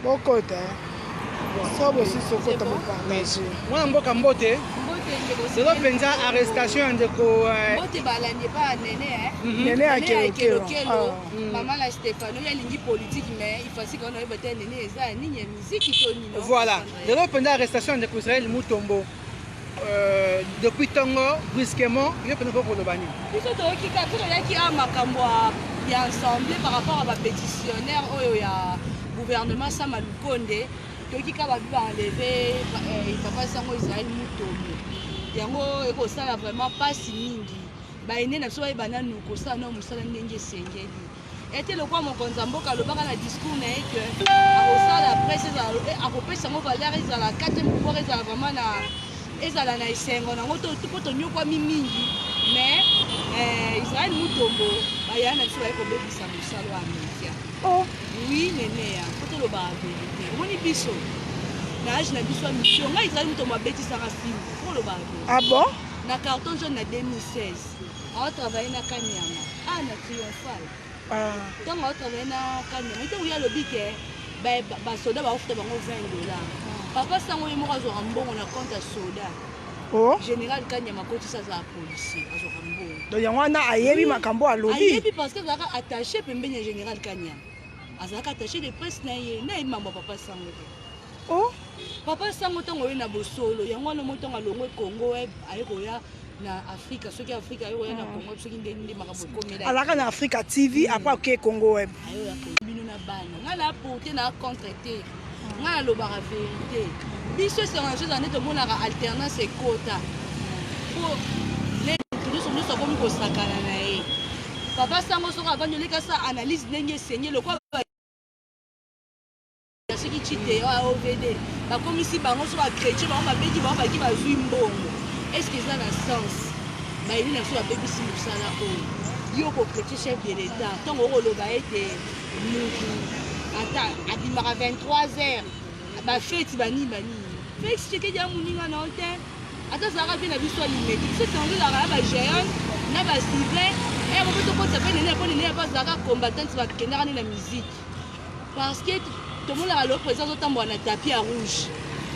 Bokota. Ça aussi, c'est quoi tu me partages? Moi, je suis Mbote. C'est là penza arrestation de ko. Mbote balandi pas Néné. Néné à Kelo. Maman la Stéphano, il y a ligne politique, mais il faut aussi qu'on ait battu Néné et ça, ni musique qui tourne. Voilà. C'est là penza arrestation de Israël Mutombo. Depuis Tongo, brusquement, il y a pas de problème. Puis surtout, qui a makambo bien ensemble par rapport à ma pétitionnaire, il y a gouvernement Sama Lukonde, qui a enlevé papa Sango Israël Mutombo. Yango ekosala vraiment pas si mingi. Ba ene na so ba bana nuko sa no musala ndenge sengeli. Ete lokwa mokonza mboka lobaka na discours na eke akosala presse akopesa ngo valeur ezala 4e pouvoir ezala vraiment na ezala na esengo nango to poto nyokwa mingi. Mais Israël Mutombo baya na so eko bebisa musala wa media. Oh, oui nene ya poto loba vérité. Moni biso. Na biso mission nga Israël Mutombo abetisa film. Ah bon? Na carton jaune en 2016. On a travaillé na Kanyama. Ah, na Triomphal. Donc on a travaillé na Kanyama. Il y a le bique. Bah soda va offrir $20. Papa sango yemo kazo rambongo na compte à soda. Oh. Général Kanyama côté ça za policier kazo rambongo. Donc yango na ayebi makambo a lobby. Ayebi parce que zaka attaché pembeni général Kanyama. Azaka attaché de presse na ye na imamba papa sango. Oh. Papa sango tongo na bosolo yango no moto ngalongwe Congo ayekoya na Afrika soki Afrika ayekoya na Congo soki ndenge makambo komela alaka na Africa TV après OK Congo web ayo bino na bana ngala porter na contreter ngala loba la vérité biso c'est une chose en to monaka alternance et quota pour les nous sommes comme ko sakana na ye papa sango soka avanyoleka sa analyse ndenge senye le quoi ce qui chite OVD ba comme ici bango so ba chrétien ba beki ba ki ba zui mbongo est-ce que ça a sens ba ili na so ba beki si musala o yo ko chrétien chef de l'état tant o lo ba été ata abimaka 23h ba fête bani fête ce que ya muninga na hotel ata ça rapide na biso limeti c'est en deux la ba géant na ba Sylvain et on peut te faire ne pas zaka combattant ba kenara ni la musique parce que tout le monde a le président autant bon tapis à rouge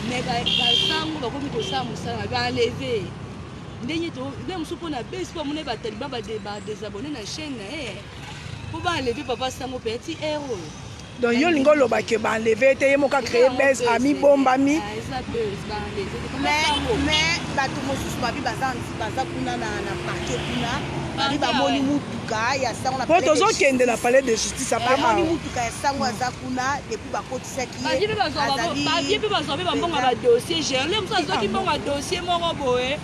mais sango ba komi ko sa musala ba enlever ndenge to même soupo na base pour mon ba taliban ba désabonner na chaîne pour ba enlever papa sango petit héros donc yo lingo lo ba ke ba enlever te yemo ka créer base ami bombami mais ba to mosusu ba bi baza kuna na parquet kuna ba ba moni mutuka ya sango na poto zo kende na palais de justice après moni mutuka ya sango aza kuna depuis ba kotisa ki ba dibe ba zo ba mbonga ba dossier gerle mso zo ki mbonga dossier moko boye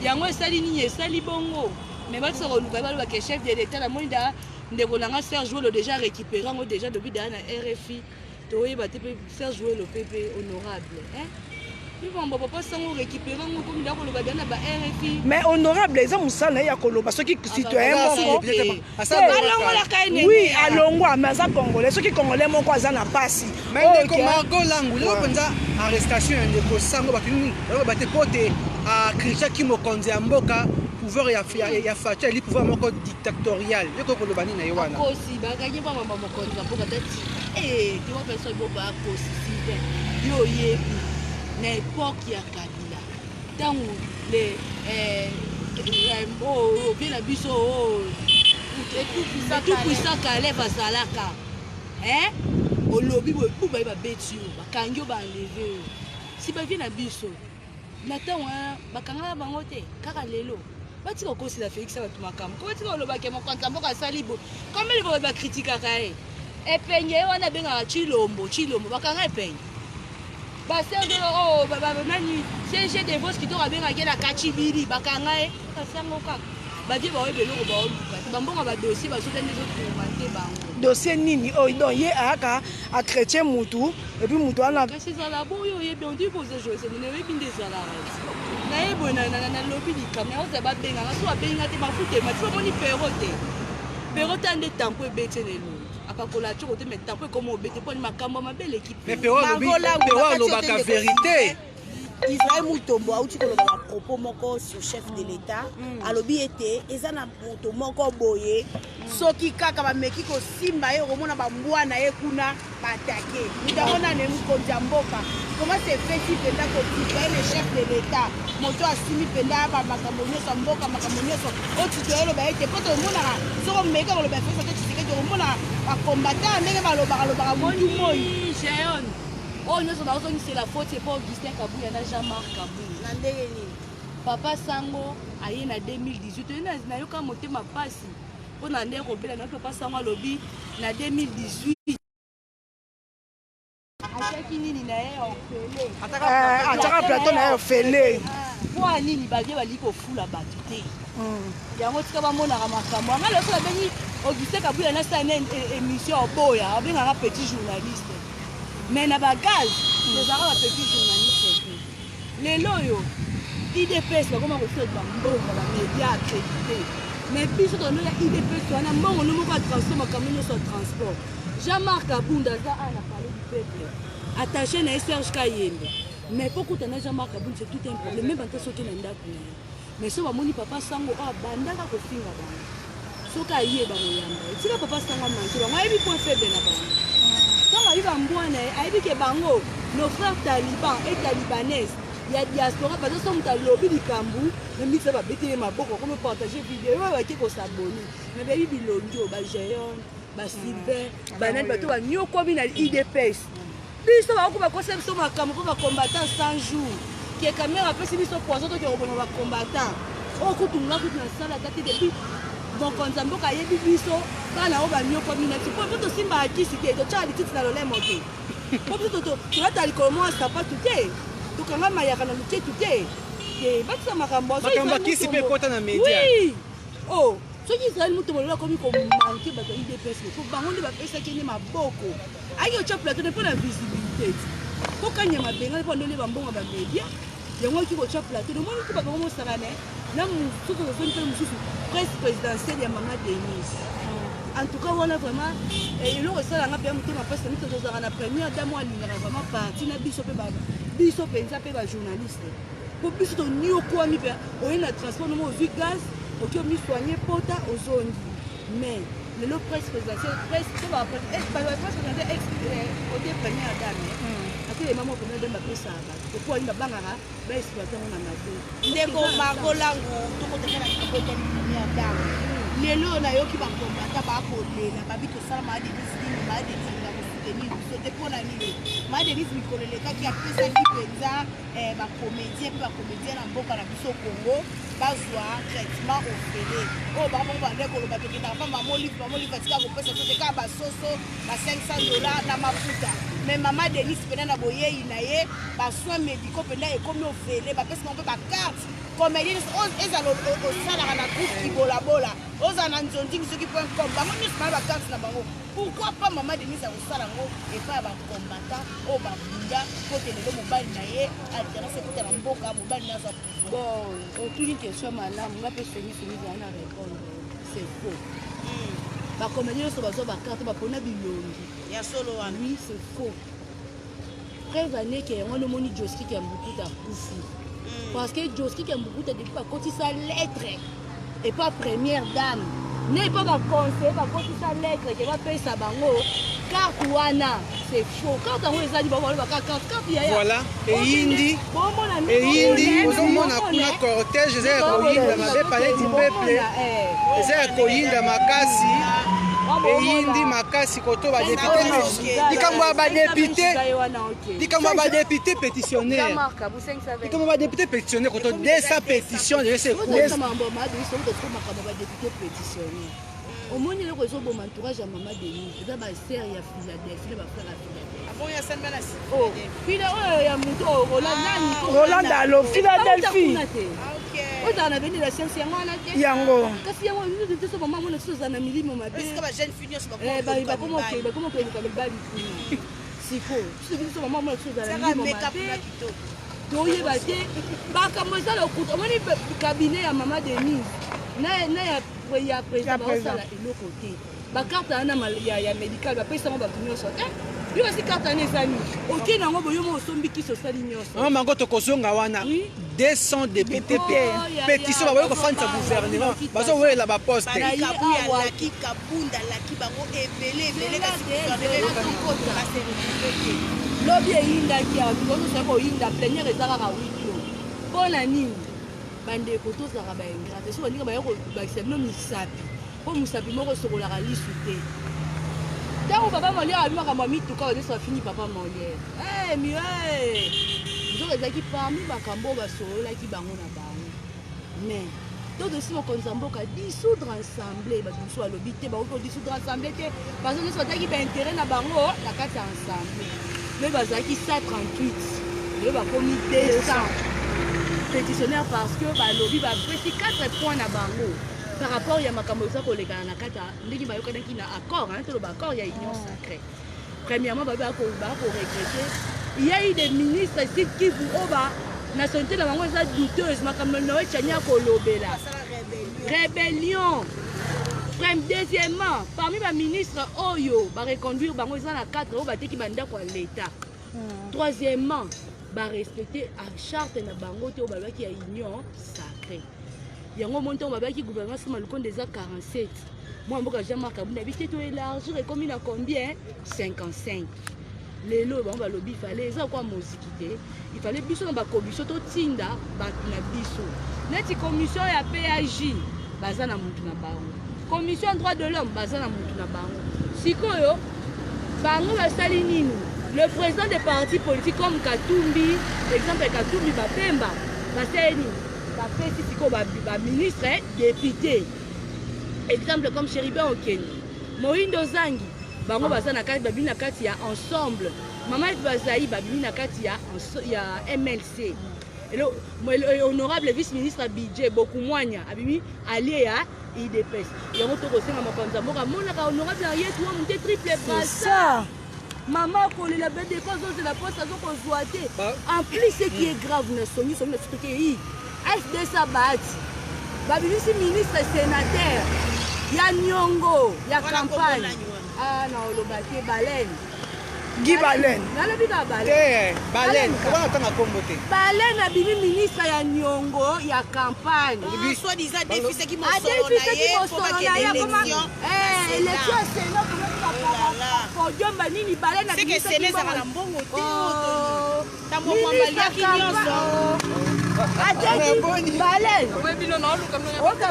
yango esali nini esali bongo mais ba tsoro luka ba ke chef de l'état la moni da ndeko nanga Serge Jouet le déjà récupéré ngo déjà depuis dans la RFI to yeba te Serge Jouet le PP honorable hein. Papa sango récupérer ngo comme ndako le badana ba RFI mais honorable eza musala ya koloba soki citoyen moko oui alongwa mais ça congolais soki congolais moko aza na pasi mais ndeko Margot Langu le penza arrestation ndeko sango batuni ba te pote a Christian Kimokonzi mboka pouvoir ya facha li pouvoir moko dictatorial yoko kolobani na yewana kosi ba gagner ba mama mokonzi mboka tati tu vois personne bo ba kosi yo yebi na époque ya Kabila tango les bien na biso tout puissant kale bazalaka hein olobi bo ku ba beti yo bakangi ba enlever si ba vient na biso na tango bakanga bango te kaka lelo bati ko kosi la Félix ba tumakam ko bati ko loba ke mokonza mboka salibo comme les ba critiquer kae epenye wana benga chilombo bakanga epenye Serge oh nani CG de vos qui doit bien à la kachibiri bakanga sango kaka badi ba webelo ko ba oluka bambonga ba dossier ba soda les autres commenter bango dossier nini oh donc ye aka a chrétien mutu et puis mutu ana kasi za la boyo ye bien dit poser jouer c'est ne veut pas des salaires na ye bona na lobby di kamera za ba benga so ba benga te mafute ma tu moni perote ande tampo ebete lelo akakola tshoko te mais tampo comme obete pour makambo mabele équipe mais pero lo baka vérité Israël Mutombo auti koloba ba propos moko sur chef de l'État alobi ete eza na moto moko boye soki kaka bameki kosimba ye okomona bambwa na ye kuna batake mutamona ne mokonzi ya mboka comment c'est fait si penda kotika le chef de l'État moto asimi penda bamakambo nyonso mboka makambo nyonso otito eloba ete po tomonaka soko meka koloba fesa te tshisekedi okomona bakombata ndenge balobaka motu moi oh nyonso naozongisela faute epo Augustin Kabuya na Jean-Marc Kabuya na ndenge nini papa sango aye na 2018 nayoka motema pasi mpo na ndenge kobela na papa sango alobi na 2018 atiaki nini na ye ofele ataka plateau na ye ofele mpo anini bavie baliki kofula bato te yango tika bamonaka makambo anga loso babengi Augustin Kabuya nasala émission oboya abengaka petit journaliste mais na bagage tozalaka bapetit journaliste te lelo oyo idps bakoma kosoka mbongo bamédia accrédité mais biso tonoya idps wana mbongo no moko atransport makambo nyonso ya transport Jean-Marc Abunda aza ana parler du peuple attaché na Serge Kayembe mais po kuta na Jean-Marc Abunda c'est tout un problème même banta soki na ndako na ye mais so bamoni papa sango oyo bandaka kofinga bango soki ayeba moyamba etika papa sango amanke bango ayebi point faible na bango ntango ayebi bambwana ayebi ke bango nos frères taliban et talibanaise ya diaspora bazoso moto alobi likambu memisa babetele maboko komi partage video oyo bake kosaboni me bayebi bilongi oyo bagéon basylvain banani bato banyokomi na idps biso baoko bakosa biso makambo mpo bacombattant 100 jours ke camere apesi biso poison toke koboma bacombattant oyo kutunga kutu na sala ata te depuis mokonzi ya mboka ayebi biso bana oyo banyokomi nati mpo tosimba akisi te totyaka lititi na lolemo te mpo biso tolata likolo mwa sapatu te tokanga mayaka na luketu te batisa makambo akisi mpe ekota na media o soki Israël Mutombo lelo akomi komanke bato ya idps po bango nde bapesaki ene maboko ayaki otya plateau ne mpo na visibilité mpo kanya mabengani mpo ndole bambongo bamedia yango ayaki kotya plateau nomoni mpo bakango mosakane na mosusu ozoni mpe mosusu presse présidentielle ya mama Denise en tout cas wana vraiment eloko esalanga mpe motema mpasi na mito tozalaka na première dame alingaka vraiment parti na biso mpe biso mpenza mpe bajournaliste mpo biso toniokwami mpe oye na transport nomo ozwi gaz oki omisoigne pota ozongi mais lelo presse présidentielle presse ote première dame atelema mo première dame bapesaka bato opo alinga bangaka baexploite yango na mabe ndeko makolango tokoteka na kikotani première dame lelo nayoki bakombata bakolela babi tosala maadenise nini maadenise na kosoutenir biso te mpo na nini maadenise mikolo elekaki apesaki mpenza bacomédien mpe bacomédien na mboka na biso congo bazwa traitement ofele oyo bango bande koloba tokendaka mpa bamolive atika kopesa to te kaka basoso ba $500 na mafuta mais mama Denise mpena na boyei na ye basoin médicaux mpena ekomi ofele bapesi bango mpe bacarte comédienne ezala osalaka na groupe kibolabola ozala na nzondingi soki .com bango nyonso bana bacarte na bango pourquoi pas mama Denise akosala yango epai ya bakombata oyo babunda po te lelo mobali na ye alternance ekota na mboka mobali na aza bon otuni question malamu nga mpe sengisoni ezala na répondre c'est faux bacomédien nyonso bazwa bacarte bapona bilongi ya solo wana oui c'est faux preuve aneke yango nomoni joskik ya mbukuta akufi parce que joskik ya mbukuta depuis bakotisa lettre et pas première dame ne pas baconseiller bakotisa lettre ke bapesa bango carte wana c'est faux carte yango ezali babaloba carte ya voilà eyindi ozomona kuna cortège eza ya koyinda mabe palais du peuple eza ya koyinda makasi eyindi makasi koto badepute likambo ya badepute pétitionnaire likambo ya badepute pétitionnaire koto 200 pétition déjà c'est omoni eloko ezoboma entourage ya mama Denise eza baser ya Philadelphie na bafrère ya oyo ya moto Roland alo Philadelphie ozala na bende la science yango wana te yango kasi yango teso mama mona soki ozala na milimo mabe bakomokoluka mibali kuna siko soki teso mama mona soki ozala na milimo mabe toyeba te bakambo eza lokuta omoni kabinet ya mama Denise na ya président baosala eloko te bakarte wana ya médical bapesango bato nyonso te yo basi carte ane ezani oke nango boyomo osombiki sosali nyonso mama mango tokozonga wana 200 députés pétition baboyi kofandisa gouvernement bazowelela baposte balikabu ya laki kabunda laki bango ebele kasi lobi eyindaki awa bikozosa koyinda plénière eza kaka wiklo mpo na nini bandeko tozalaka baingrate so baninga baya kobakisa bino misapi mpo mosapi moko osokolaka lisu te ntango papa molière abi makambo ya mituka odeso afini papa molière nzoka ezalaki parmi makambo oyo basololaki bango na bango mais todosi mokonzi ya mboka dissoudre ensemble bato mosusu balobi te bakoki kodissoudre ensemble te bazo nyonso bazalaki baintérêt na bango na kati ya ensemble mais bazalaki 138 lelo bakomi 200 pétitionnaire parce que balobi bapesi 4 points na bango par rapport ya makambo eza kolekana na kati ndenge bayokanaki na accord toloba accord ya union sacrée premièrement bakoregrete il y a eu des ministres ici qui vous oba nationalité na bango eza douteuse makambo na echania kolobela rébellion. Deuxièmement, parmi les ministres oyo reconduire bango eza na 4 oyo bateki bandako ya l'état. Troisièmement, respecter la charte na bango te oyo balobaki ya union sacrée. Yango monte oyo babaki gouvernement sima lukonde eza 47. Moi mboka Jean-Marc Kabunda bité to élargir et comme il a combien 55. Lelo bango balobi fallait eza kwa moziki te. Il fallait biso na ba commission to tinda ba na biso. Neti commission ya PAJ baza na mutu na bango. Commission droit de l'homme baza na mutu na bango. Sikoyo bango basali nini? Le président des partis politiques comme Katumbi, exemple Katumbi Bapemba, basali nini? Bapesi siko ba ministre député. Exemple comme Chéribin Okeni, Mohindo Zangi, bango baza na kati babina kati ya ensemble. Maman Bazaï babina kati ya MLC. Et le honorable vice-ministre Bidje Bokumwanya abimi allié à IDPS. Il y a un autre aussi dans ma conza. Moi, honorable arrière toi monter triple passe. Ça. Maman pour la bête des causes de la poste à son zoité. En plus ce qui est grave ne sont ni expliqué. FD Sabat. Babili si ministre sénateur. Ya Nyongo, ya campagne. Ah non, le baquet baleine. Guy Baleine. Baleine. Comment on a combattu? Baleine a bini ministre ya Nyongo ya campagne. Soit disant défis qui m'ont élection Sénat podium banini Baleine a bini c'est que Sénat ça la mbongo te. Ta mo mwambali ki nyonso.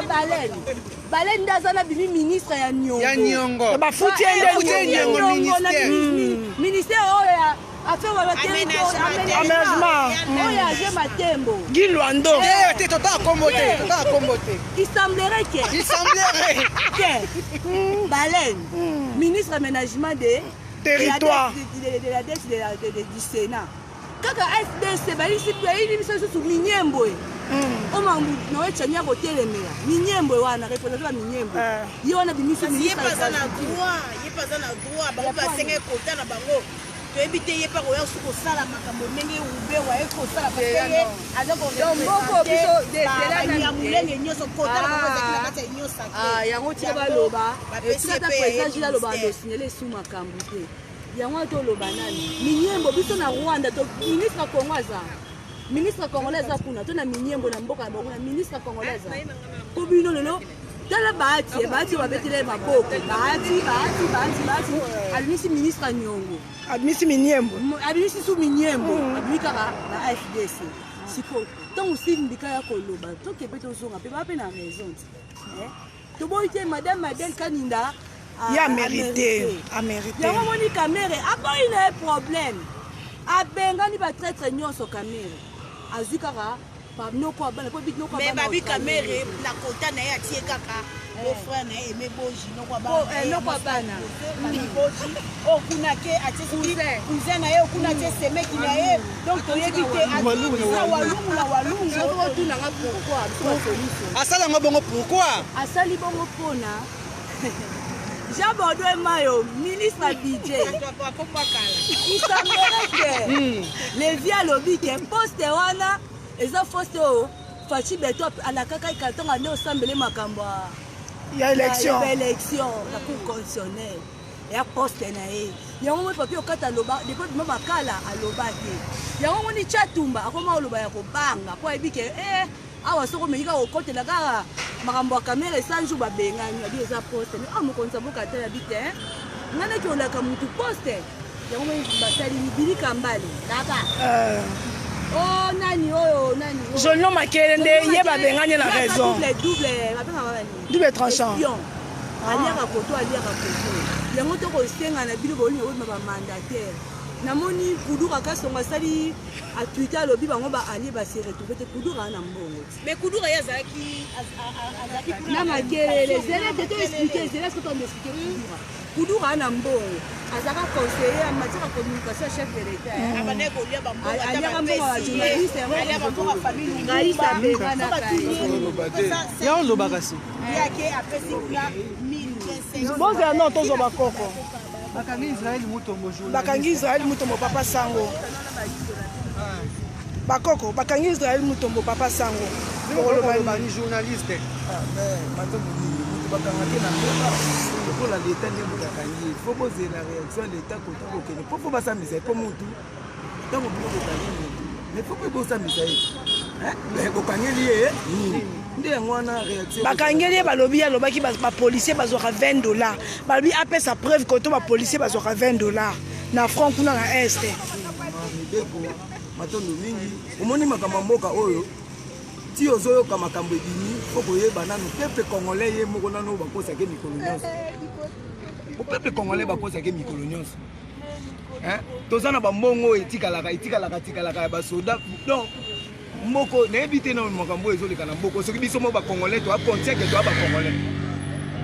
Baleine. Baleine ndazana bini ministre ya Nyongo. Ya Nyongo. Ba futi Nyongo ministère oya affaire wa aménagement. Oya je matembo. Guy Luando. Tu t'as combattu. Il semblerait que Baleine ministre aménagement des territoires de la du Sénat. Kaka FDC balisi pays biso sous Minyembo. O mambu no echanya kotelemela. Minyembo wana representer Minyembo. Yo wana bimisi ministre pas na droit, ba ba senga kota na bango. To ebite ye pa koya suko sala makambo ndenge ube wa eko sala pateye azoko mboko biso de la ya mulenge nyoso kota na bango zakina kata nyosa ke. Yango ti baloba. Eta président jila loba do signaler sous makambo te. Yango to loba nani Minyembo biso na Rwanda to ministre Kongoza ministre congolais kuna to na Minyembo na mboka ya bango na ministre congolais ko bino lelo tala baati babetele maboko baati almisi ministre Nyongo admisi Minyembo almisi sous Minyembo abika na FDC siko tant aussi ndika ya koloba to kebeto zonga pe ba pe na raison to boite madame Madel Kaninda a mérité. Yango moni kamere ako ina problème. Abengani ba traître nyonso kamere. Azikara pa noko abana po bit noko abana. Mais babi kamere na kota na ya tie kaka. Le frère na aimé boji noko abana. Noko abana. Boji o kuna ke atisi cousin na ye kuna te seme ki na ye. Donc to yebite walungu na walungu. Zo tu na nga pourquoi? Asala nga bongo pourquoi? Asali bongo pona. Jean Bordeaux Mayo, ministre Bidje. Il semblerait que les vieux lobby qui poste wana ils ont posté au Fachi Beto à la kaka carton à nous sembler makamba. Il y a élection. La cour constitutionnelle. ya poste na ye yango moni papi okata aloba depo bima bakala aloba te yango moni chatumba akoma oloba ya kobanga po ayebi ke awa soko omeki kaka okotela kaka makambo ya kamera esanju babengani abi eza poste me mokonzi ya mboka te yabi te nga naki olaka mutu poste yango moni basali bilika mbale kaka nani oyo nani Jolino Makele nde ye babengani na raison double tranchant aliaka koto yango tokosenga na bino bolinga oyima bamandataire namoni kudura kasongo asali atwite alobi bango baalie baseretrouve te kudura na mbongo mais kudura ye azalaki na makelele zelete to explike zele soki toexplike kudura na mbongo azalaka conseiller en matière ya communication ya chef de l'état aliaka mbongo ya journaliste raisa bengana ya olobaka si bozela non tozwa bakoko bakangi Israël Mutombo bakangi Israël Mutombo papa sango bakoko bakangi Israël Mutombo papa sango ni journaliste bakangaki na mboka lokola leta nde bokakangi fo bozela réaction leta kota kokende po fo basambisa ye po mutu ntango bino bokangi mutu mais fo mpe bosambisa ye bokangeli ye nde yango wana réaction bakangeli ye balobi alobaki bapolisier bazwaka $20 balobi apesa preuve koto bapolisier bazwaka $20 na front kuna na este mibeko matondo mingi omoni makambo ya mboka oyo ti ozoyoka makambo ebimi po koyeba nano peuple congolais ye moko nano bakosaki mikolo nyonso peuple congolais bakosaki mikolo nyonso toza na bambongo etikalaka ya basoda donc moko nayebi te na makambo oyo ezoleka na mboka soki biso mo bacongolais toakontiake toa bacongolais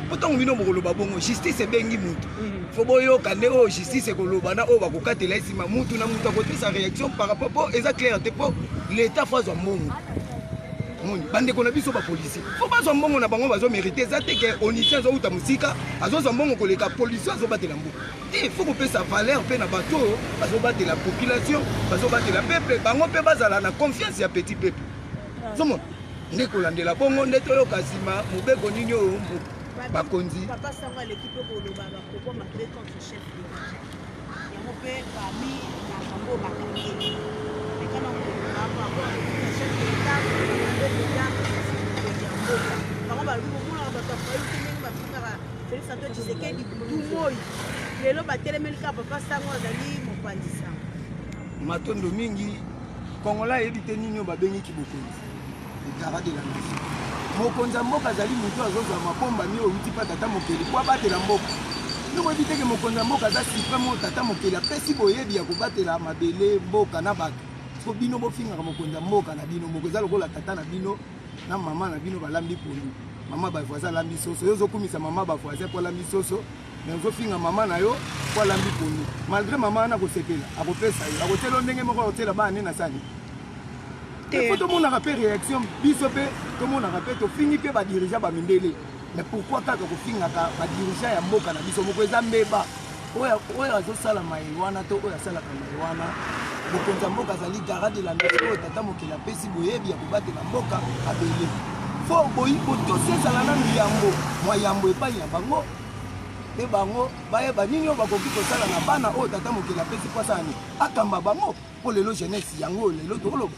po ntango bino bokoloba bongo justice ebengi mutu fo boyoka nde oyo justice ekoloba na oyo bakokatela esima mutu na mutu akopesa réaction par rapport po eza clair te po l'état fo azwa mbongo bandeko na biso bapolisier fo bazwa mbongo na bango bazomérite eza te ke onisien azouta mosika azozwa mbongo koleka polisi azobatela mboka te fo kopesa valeur mpe na bato oyo bazobatela population bazobatela peuple bango mpe bazala na confiance ya petit peuple zomona nde kolandela bongo nde toyoka nsima mobeko nini oyo bakonzi lelo batelemelika papa sango azali mopanzi sango matondo mingi kongola ayebi te nini oyo babengiki bokonzi ekara de la nation mokonzi ya mboka azali motu azozwa mabombami outi mpa tata mokeli po abatela mboka ndoko yebi teke mokonzi ya mboka aza supreme oyo tata mokeli apesi boyebi ya kobatela mabele mboka na bato so bino bofingaka mokonzi ya mboka na bino moko eza lokola tata na bino na mama na bino balambi pondu mama bavoisin alambi soso yo ozokumisa mama bavoisin po alambi soso me ozofinga mama na yo po alambi pondu malgré mama wana akosepela akopesa yo akotela ndenge moko akotela bana na sani fo tomonaka mpe réaction biso mpe tomonaka mpe tofingi mpe badirigant bamindele mais pourquoi kaka kofingaka badirigant ya mboka na biso moko eza mbeba oyo azosala mayele wana to oyo asalaka mayele wana mokonzi ya mboka azali garant de la nation oyo tata mokili apesi boyebi ya kobatela mboka abele fo botosi ezala nanu yambo mwa yambo epai na bango mpe bango bayeba nini oyo bakoki kosala na bana oyo tata mokili apesi kwasani akamba bango mpo lelo jeunesse yango lelo tokoloba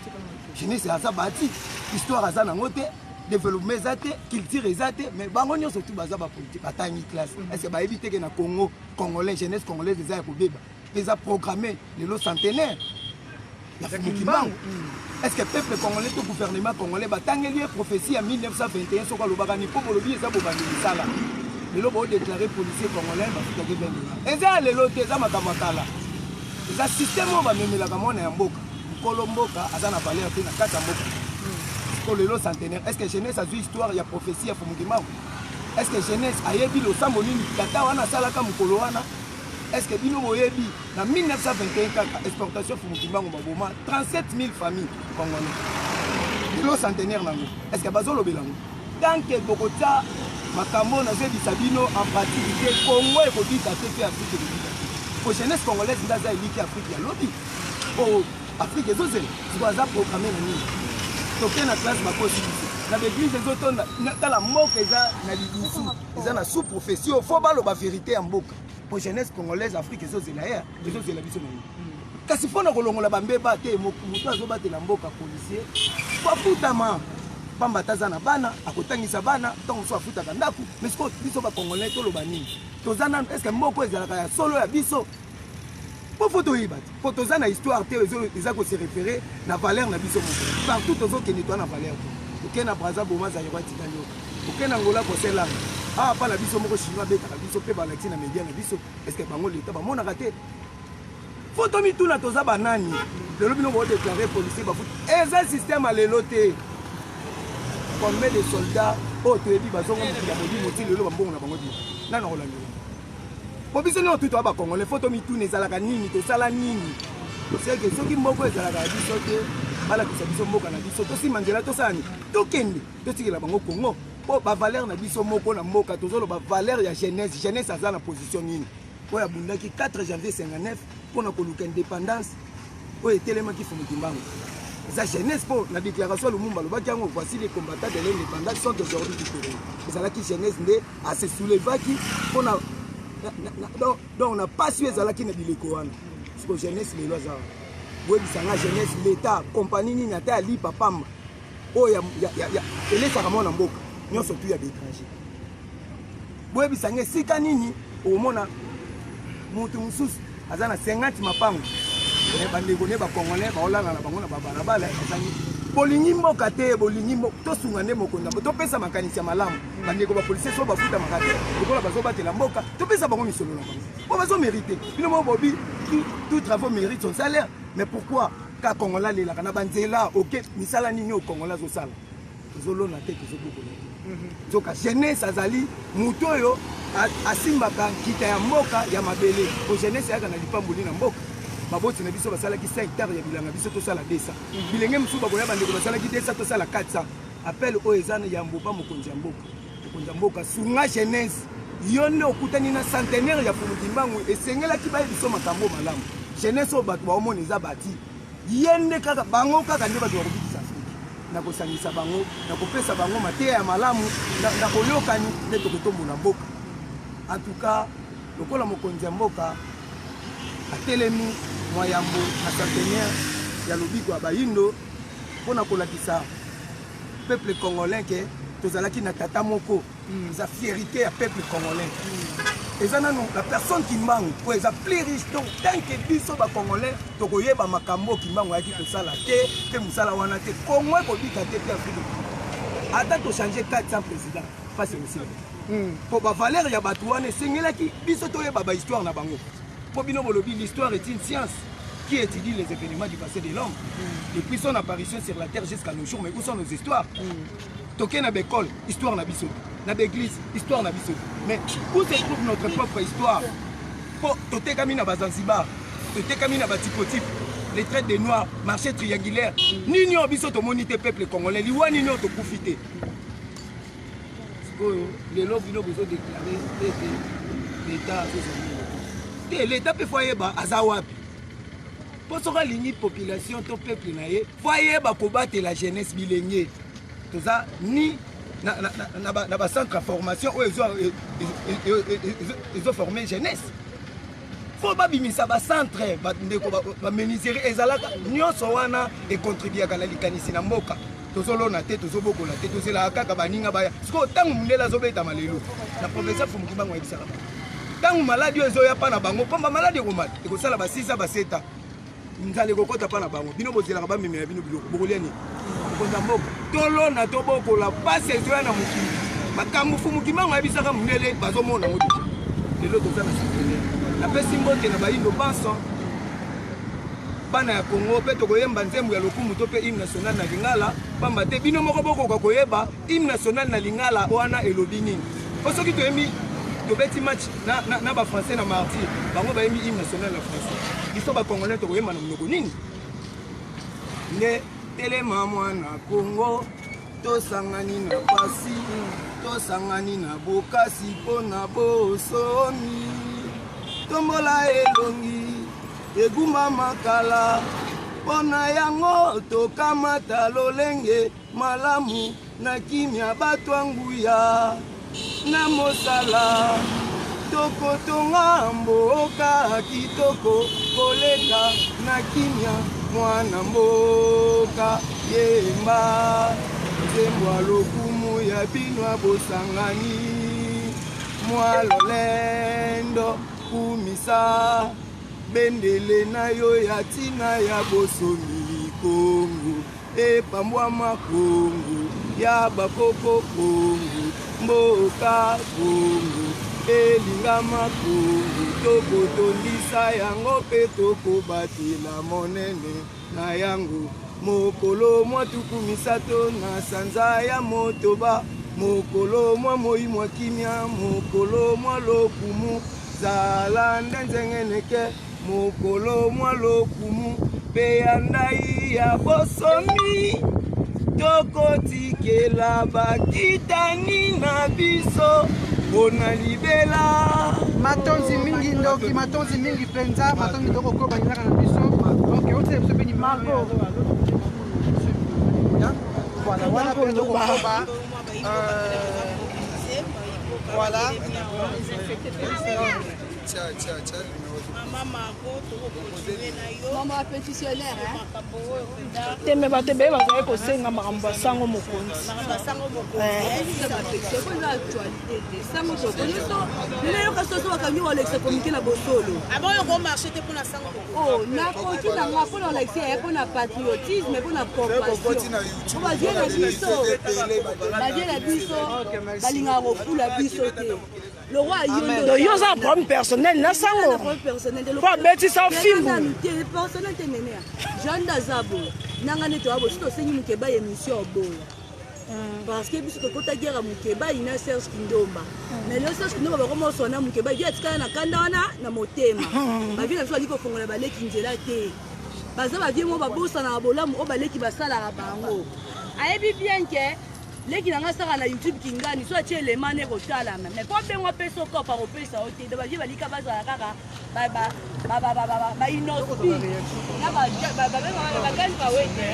jeunesse aza bati histoire aza nango te développement eza te culture eza te mais bango nyonso tu baza bapolitique batangi classe est ce que bayebi teke na congo congolais jeunesse congolaise eza ya kobeba mpe eza programme lelo centenaire ya fumukimbangu est ce que peuple congolais to gouvernement congolais batangeli ye prophétie ya 1921 soko alobaka ni mpo bolobi eza bobandi misala lelo baodéclare policier congolais bafutaki $20 eza ya lelo te eza makambo ya kala eza systeme oyo bamemelaka mwana ya mboka mokolo mboka aza na valeur te na kati ya mboka po lelo centenaire est ce que jeunesse azwi histoire ya prophétie ya fumukimbangu est ce que jeunesse ayebi losambo nini tata wana asalaka mokolo wana est ce que bino boyebi na 1921 kaka exportation fumukimbangu baboma 37 000 familles congolais lelo centenaire nango est ce que bazolobela ngo tanke bokotia makambo nazoyebisa bino en pratique te congo ekobika te mpe afrique ekobika te po jeunesse congolaise nde aza eliki afrique ya lobi po afrique ezozela siko aza programme na nini toke na classe bakosi biso na l'église ezotonda tala mboka eza na lidusu eza na sous profession faut baloba vérité ya mboka po jeunesse congolaise Afrique ezozela ya ezozela biso na yo kasi mpona kolongola bambeba te moto azobatela mboka policier bafutama pamba taza na bana akotangisa bana ntango mosusu afutaka ndako mais siko biso bacongolais toloba nini toza nano estce moko ezalaka ya solo ya biso po fo toyeba te po toza na histoire te eza kose référé na valeur na biso moko partout tozokende toa na valeur te oke na braza boma zayeba tikali yo oke na ngola koselanga awa mpa na biso moko chinois abetaka biso mpe balakisi na media na biso estce bango leta bamonaka te fo tomituna toza banani lelo bino bodeklare policier bafuti eza système ya lelo te combien de soldats oyo toyebi bazongo mokili ya molimo ti lelo bambongo na bango bi nana kolandela po biso nio tuto ya bacongolais fo tomituna ezalaka nini tosala nini seke soki moko ezalaka ya biso te balakisa biso mboka na biso tosima nzela tosala nini tokende totikela bango kongo po bavaleur na biso moko na mboka tozoloba valeur ya jeunesse aza na position nini oyo abundaki 4 janvier 59 mpona koluka indépendance oyo etelemaki Fumukimbangu eza jeunesse mpo na déclaration ya Lumumba alobaki yango voici les combattants de l'indépendance sont aujourd'hui différents ezalaki jeunesse nde ase soulevaki mpona donc na pasi oyo ezalaki na bileko wana siko jeunesse lelo aza boyebisanga jeunesse l'état compagnie nini ata ya lipa pamba oyo elesaka mwana mboka nyonso tu ya baétranger boyebisanga esika nini omona motu mosusu aza na 50 mapango bandeko ne bacongolais baolala na bango na babalabala ezangi bolingi mboka te bolingi tosunga nde mokonzi topesa makanisi ya malamu bandeko bapolisier so bafutamaka te lokola bazobatela mboka topesa bango misolo na bango po bazomérite bino mo bobi tout travaux mérite son salaire mais pourquoi ka kongola lelaka na banzela oke misala nini o kongola azosala tozolona te tozobokola te zoka jeunesse azali moto oyo asimbaka nkita ya mboka ya mabele po jeunesse eyaka na lipamboli na mboka baboti na biso basalaki 5 hectares ya bilanga biso tosala 200 bilenge mosusu bakoya bandeko basalaki 200 tosala 400 appel oyo eza ya mbopa mokonzi ya mboka sunga jeunesse yo nde okutani na centenaire ya Fumukimbangu esengelaki baye biso makambo malamu jeunesse oyo bato baomona eza bati ye nde kaka bango kaka nde bato bakobikisa Afrika na kosangisa bango na kopesa bango mateya ya malamu na koyokani nde tokotombola mboka en tout cas lokola mokonzi ya mboka atelemi mwayambo na centenaire ya lobiko ya bayindo mpona kolakisa peuple congolais ke tozalaki na tata moko eza fierité ya peuple congolais eza nano la personne Kimbangu po eza plus riche donc tant que biso bacongolais tokoyeba makambo Kimbangu ayaki kosala te mpe mosala wana te kongo ekobika te mpe afrique ata tochange 400 président pasi osila po bavaleur ya bato wana esengelaki biso toyeba bahistoire na bango po bino bolobi l'histoire est une science qui étudie les événements du passé de l'homme depuis son apparition sur la terre jusqu'à nos jours mais où sont nos histoires toke na bécole histoire na biso na béglise histoire na biso mais où se trouve notre propre histoire po totekami na bazanzibar totekami na batipotipe les traites des noirs marché triangulaire nini oyo biso tomoni te peuple congolais liwa nini oyo tokufi te sikoyo lelo bino bozodéclare ete l'état azozali te l'état mpe fo ayeba aza wapi mpo soki alingi population to peuple na ye fo ayeba kobatela jeunesse bilenge toza ni na bacentre ya formation oyo ezoforme jeunesse fo babimisa bacentre bandeko bameniseri ezalaka nyonso wana ekontribuaka na likanisi na mboka tozolona te tozobokola te tozelaka kaka baninga baya sikoyo ntango mondele azobetama lelo na province ya Fumukimbangu ayebisaka bango ntango maladi oyo ezoya mpa na bango pamba maladi ekomata ekosala ba 6 ba 7 nzala ekokota mpa na bango bino bozelaka bamemela bino biloko bokolia nini bokonza mboka tolona tobokola pasi ezoya na mokili makambo Fumukimbangu ayebisaka mondele bazomona ngo deja lelo toza na centenaire napesi mbote na bayindo banso bana ya Congo mpe tokoyemba nzembo ya lokumu to mpe hymne national na lingala pamba te bino moko bokoka koyeba hymne national na lingala wana elobi nini po soki toyembi tobeti match na bafrançais na martyr bango bayembi hymne national na français biso bacongolais tokoyemba na monoko nini nde telema mwana Congo tosangani na pasi tosangani na bokasi mpo na bosomi tombola elongi eguma makala mpona yango tokamata lolenge malamu na kimia bato anguya na mosala tokotonga mboka kitoko koleka na kimia mwana mboka yemba nzembwa lokumu ya bino bosangani mwa lolendo kumisa bendele na yo ya ntina ya bosomi kongo epambwa makongo ya bakoko kongo mboka kongo elinga makongo tokotondisa yango mpe tokobatela monene na yango mokolo mwa tuku misato na sanza ya motoba mokolo mwa moi mwa kimia mokolo mwa lokumu zala nde nzengeneke mokolo mwa lokumu mpe ya ndai ya bosomi tokotikela bakitani na biso mpona libela matonzi mingi ndoki matonzi mingi mpenza matonzi ndoko ko balingaka na biso ok otele biso mpe ni mako voilà wana mpe tokokoba voilà Maman pétitionnaire, teme bato ebele bazali kosenga makambo ya sango mokonzi nakoki nanga mpona olakisi ye mpona patriotisme mpona compassion badie na biso balingaka kofula biso te le roi yo oza na problème personnel na sango po abetisa fimbu personnel te nenea jean daza boye nanga nete wa boye so tosengi mokeba émission boye parce que biso tokota guerre mokeba ina Serge Kindomba mais le Serge Kindomba bakomosona mokeba ye atikala na kanda wana na motema bavie na biso bali kofongola baleki nzela te baza bavie mo babosana na bolamu oyo baleki basalaka bango ayebi bien ke leki nanga saka na YouTube kingani so atie elema ne kotalama mais po bengo mpe sokopa kopesa o te de bavie balika bazala kaka bainosi na bagani bawete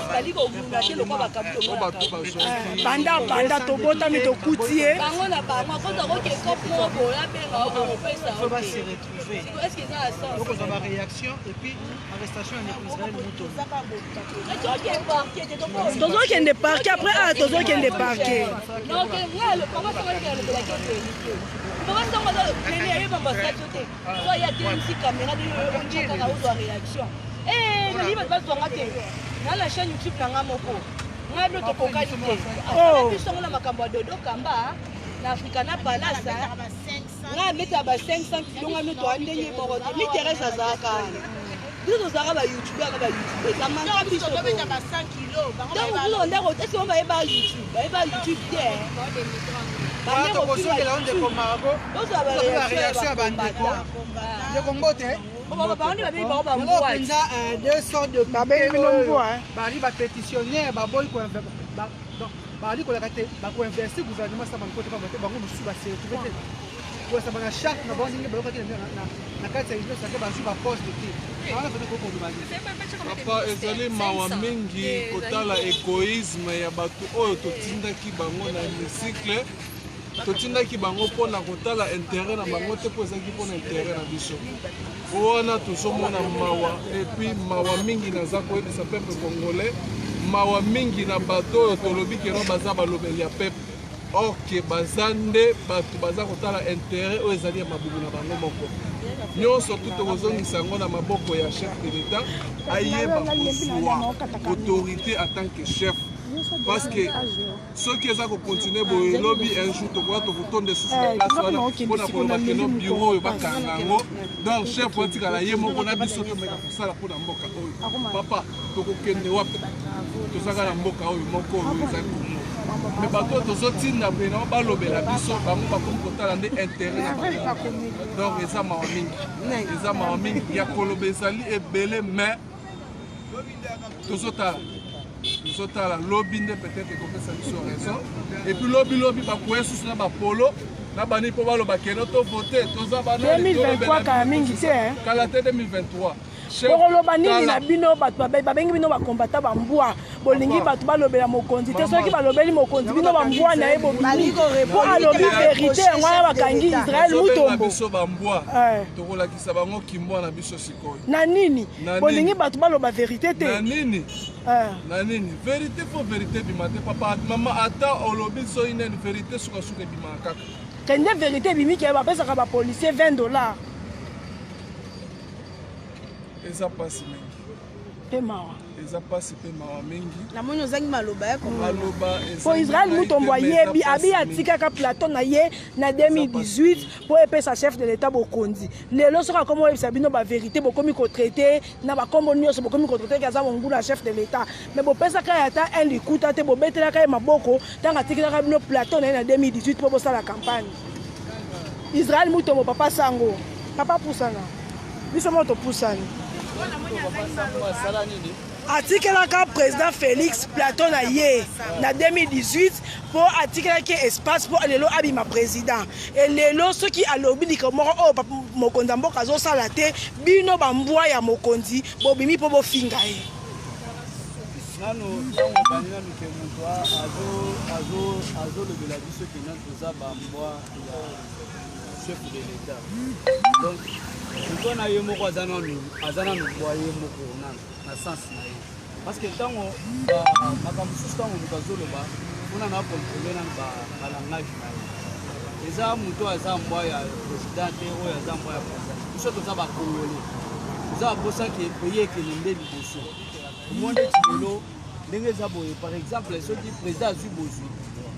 bali kobunda te lokwa banda tobotami tokuti ye bango na bango akoza kokeko po boya benga okopesa o te estce eza na sens okozwa baréaction et puis arrestation ya Israël moto tozokende parke après tozokende parke bazwanga te na la chaîne YouTube nanga moko ngai bino tokokani te bisongo na makambo ya dodo kamba na afrika na palasa ngai metaka ba 500 kilo ngai mino toa ndenge moko te miterese azalaka biso tozalaka bayoutubeur na bayoutube ekamanga biso ndako esi mo bayeba youtube te tokosongela o ndeko marabo bozwa baréaction ya bandeko ndeko mbote mpenza deux sortes de bali bapétitionnaire baboyi bali kolaka te bakoinvesti gouvernement sa bango te te bango mosusu basertire te kosamba na charte na bango ndenge bayokaki na kati ya union sake bazwi baposte te wana fete kokoluba papa ezali mawa mingi kotala égoïsme ya bato oyo totindaki bango na hémicycle totindaki bango mpona kotala intérêt na bango te mpo ezalaki mpona intérêt na biso wana tozomona mawa epuis mawa mingi naza koyebisa peuple congolais mawa mingi na bato oyo tolobi keno baza balobeli ya peuple orke baza nde bato baza kotala intérêt oyo ezali ya mabubu na bango moko nyonso tu tokozongisa yango na maboko ya chef de l'état ayeba kozwa autorité en tant que chef parce que soki eza kokontinue boye elobi un jour tokoya tokotonde susu na place wana mpona koloba keno bureau oyo bakanga yango donc chef watikala ye moko na biso tomeka kosala mpona mboka oyo papa tokokende wapi tozaka na mboka oyo moko oyo ezali kongo me bato oyo tozotinda boye nao balobela biso bango bakomi kotala nde intérêt na bango donc eza mawa mingi ya koloba ezali ebele mais tozotala lobi nde peut-être ekopesa biso raison et puis lobi bakoye susu na bapolo na bani mpo baloba keno to vote toza bana 2023 kala mingi te kala te 2023 bokoloba nini na bino bato babengi bino bakombata bambwa bolingi bato balobela mokonzi te soki balobeli mokonzi bino bambwa na ye bobimi po alobi verité yango wana bakangi Israel Mutombo biso bambwa tokolakisa bango kimbwa na biso sikoyo na nini bolingi bato baloba verité te na nini vérité fo vérité bima te papa mama ata olobi so inene vérité sukasuka ebima kaka kende vérité ebimi ke bapesaka bapolisier $20 eza pasi mingi mpe mawa eza pasi mpe mawa mingi namoni ozangi maloba ya maloba po Israel Mutombo ayebi abi atikaka plateau na ye na 2018 po epesa chef de l'état bokonzi lelo soki akomi oyebisa bino bavérité bokomi kotraite na bakombo nyonso bokomi kotraite aza mongulu ya chef de l'état mais bopesaka ye ata un likuta te bobetelaka ye maboko ntango atikilaka bino plateau na ye na 2018 mpo bosala campagne Israel Mutombo papa sango papa pusana biso mo topusani atikelaka président Félix plateau na ye na 2018 po atikelaki espace po lelo abima président et lelo soki alobi liko moko oyo mokonzi mboka azosala te bino bambwa ya mokonzi bobimi po bofinga ye nano ntango bani nanu ke moto azolobela biso ke nano toza bambwa ya chef de l'état donc moto na ye moko aza nanu bwa ye moko na sens na ye parce que ntango makambo mosusu ntango moto azoloba mpona na kontrole nanu balangage na ye eza moto aza mbwa ya président te oyo aza mbwa ya président biso toza bakongole toza babosaki pays ekende nde liboso omonde ti lelo ndenge eza boye par exemple soki président azwi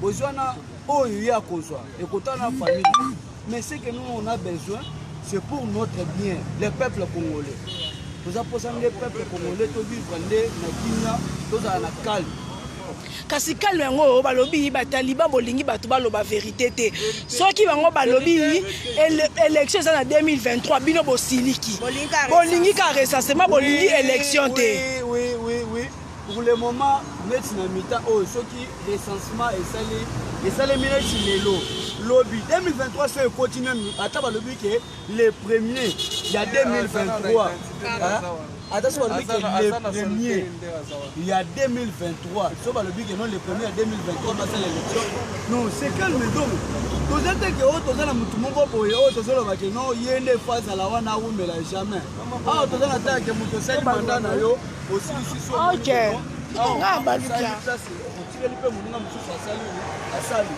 bozwi wana oyo ye akozwa ekotana na famille mais ce que nous on a besoin c'est pour notre bien les peuples congolais nous apposons les peuples congolais to vivre nde na kimia tozala na calme kasi kalme yango balobi bataliba bolingi bato baloba vérité te soki bango balobi élection eza na 2023 bino bosiliki bolingi ka recensement bolingi élection te oui pour le moment neti na mita oyo soki recensement esalemi neti lelo lobi 2023 so ekoti nanu ata balobi ke le premier ya 2023 attention balobi ke le premier ya 2023 so balobi ke non le premier ya 2023 basala élection non c'est calme donc toza te ke oyo toza na motu moko boye oyo tozoloba ke non ye nde fa azala wana awumela jamais awa toza na tala ke moto osali manda na yo osilisi so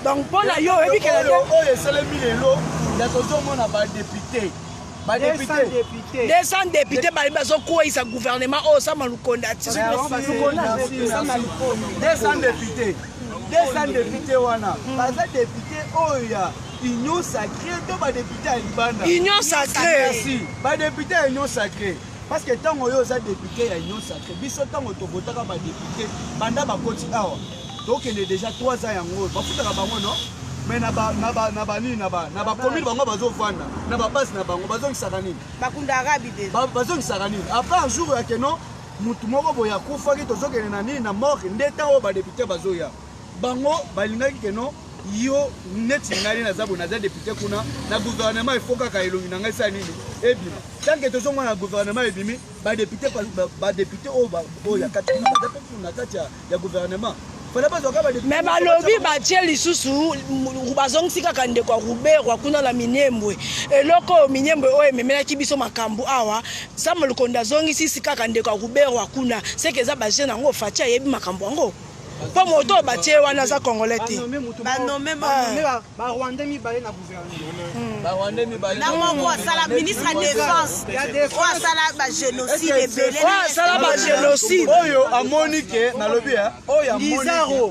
donc mpona yo oyebi ke oyo esalemi lelo ya tozomona badepute 200 députés bali bazokweyisa gouvernement oyo sama lukonda ti 200 députés wana baza député oyo ya union sacrée to badepute ya libanda union sacrée badepute ya union sacrée parce que ntango oyo oza député ya union sacrée biso ntango tobotaka badepute banda bakoti awa tokende déjà 3 ans yango bafutaka bango no mais na bacommune bango bazovanda na babasi na bango bazongisaka nini bazongisaka nini après un jour yake no mutu moko boye akufaki tozokende na nini na mort nde ntango oyo badepute bazoya bango balingaki keno yo neti ngai naza bo naza député kuna na gouvernement ifo kaka elongi na ngai sa nini ebima tanke tozongwa na gouvernement ebimi badepute oyo ya kati kuna na kati ya gouvernement mais balobi batie lisusu bazongisi kaka ndeko ya ruberwa kuna na minembwe eloko oyo minembwe oyo ememelaki biso makambo awa sama lukonda azongisisi kaka ndeko ya ruberwa kuna seke eza baje nango faci ayebi makambo yango mpo moto oyo batie wana aza congolais te barwandais mibale na gouvernement na moko asala ministre ya défense oyo asala bagénocide ebele oyo asala bagénocide oyo amoni ke nalobi oyo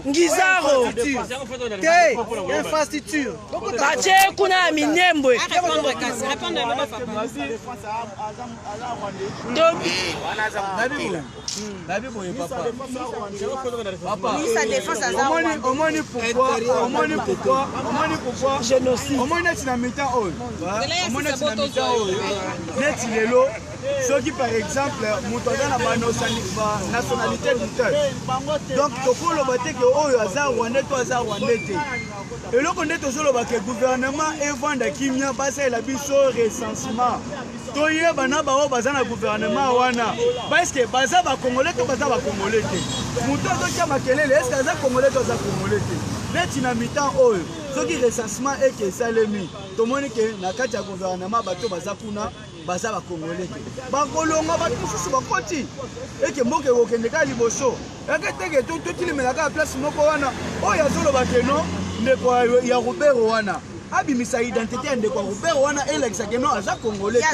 ngizaro te infrastructure batie kuna na minembwe omoni pourquoi génocide omoni neti na mita oyo neti lelo soki par exemple moto aza na banationalité lutteur donc tokoloba te ke oyo aza rwandais to aza rwandais te eloko nde tozoloba ke gouvernement evanda kimia basalela biso recensement toyeba na bao baza na gouvernement wana parce que baza ba congolais to baza ba congolais te muto azotia makelele est-ce que aza congolais to aza congolais te neti na mitan oyo soki recensement eke esalemi tomoni ke na kati ya gouvernement bato baza kuna baza ba congolais te bakolonga bato mosusu bakoti eke mboka ekokende kaka liboso eke teke totilimelaka place moko wana oyo azoloba keno ndeko ya Robero wana abimisa identité ya ndeko Robert wana elakisa keno aza congolais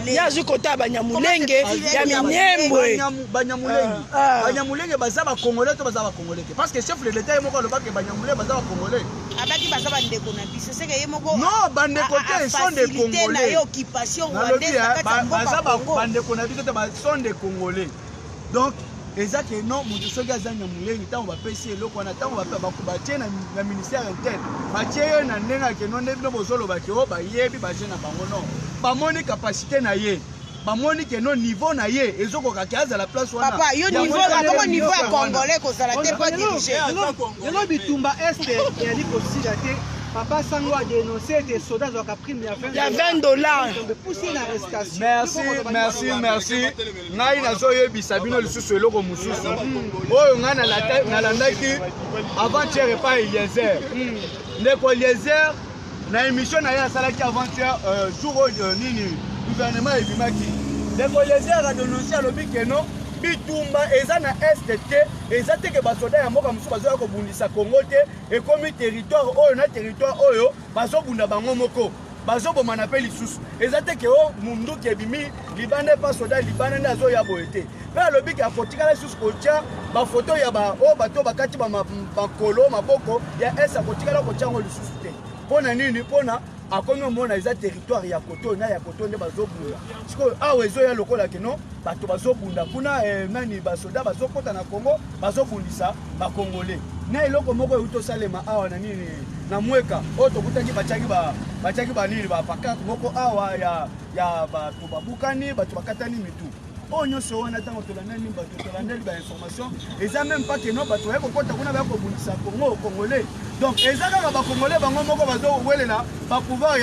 yazi kota banyamulenge ya minyembwe banyamulenge baza ba congolais to baza ba congolais parce que chef de l'état yemoko alobaki banyamulenge baza ba congolais abaki baza bandeko na biso seke yemoko non bandeko te sont des congolais na yo occupation rwandaise na kati ya mboka baza bandeko na biso te sont des congolais donc eza ke non moto soki aza nyamulenge ntango bapesi eloko wana ntango batie na ministère interne batie ye na ndenge ake no nde bino bozolobaki o bayebi baje na bango non bamoni kapasité na ye bamoni ke no niveau na ye ezokokaki azala place wana papa yo niveau ya congolais kozala te po dirige lelo bitumba este eyali kosila te Papa Sango a dénoncé des soldats qui ont pris $20. Pousser une arrestation. Merci. Ngai nazoye bisabino lisusu eloko mususu. Oyo nga na landaki avant-hier pas Eliezer. Ndeko Eliezer na émission na ya salaki avant-hier jour nini gouvernement ebimaki. Ndeko Eliezer a dénoncé alobi keno bitumba eza na STT eza te ke basoda ya mboka musu bazoya kobundisa Congo te ekomi territoire oyo na territoire oyo bazobunda bango moko bazoboma na pe lisusu eza te ke o mundu ke bimi libanda pa soda libanda nda azoya boye te pe alobi ke afotikala lisusu kotia bafoto ya o bato bakati bakolo maboko ya esa kotikala kotiango lisusu te mpona nini mpona akomi omona eza territoire ya koto na ya koto nde bazobunda sikoyo awa ezoya lokola keno bato bazobunda kuna nani basoda bazokota na Congo bazobundisa bakongolais na eloko moko euti osalema awa na nini na mweka oyo tokutaki batiaki banini bapakate moko awa ya bato babukani bato bakatani mitu oyo nyonso wana ntango tolandeli bato tolandeli bainformation eza même pas keno bato baya kokota kuna baya kobundisa Congo congolais donc eza kaka bakongolais bango moko bazowelela bapouvoir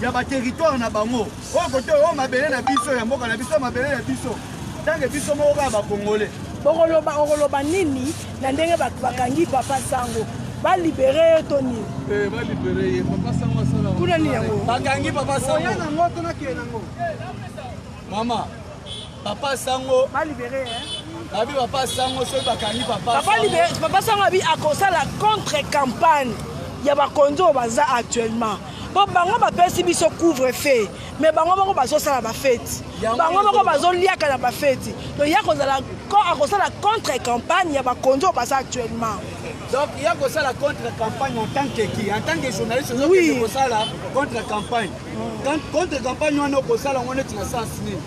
ya baterritoire na bango oyo kote oyo mabele na biso ya mboka na biso mabele na biso ntange biso moko kaka bakongolais okoloba nini na ndenge bakangi Papa Sango balibere to nini balibere ye Papa Sango asala kuna nini yango bakangi Papa Sango oya nango tonakee nango mama Papa Sango balibere abi Papa Sango soki bakangi Papa Sango abi akosala contre campagne ya bakonzi oyo baza actuellement po bango bapesi biso couvre-feu mais bango moko bazosala bafeti bango moko bazoliaka na bafeti donc ya akosala contre campagne ya bakonzi oyo baza actuellement donc ya kosala contre campagne en tant que journaliste oui kosala contre campagne contre campagne wana okosala ngo neti na sens nini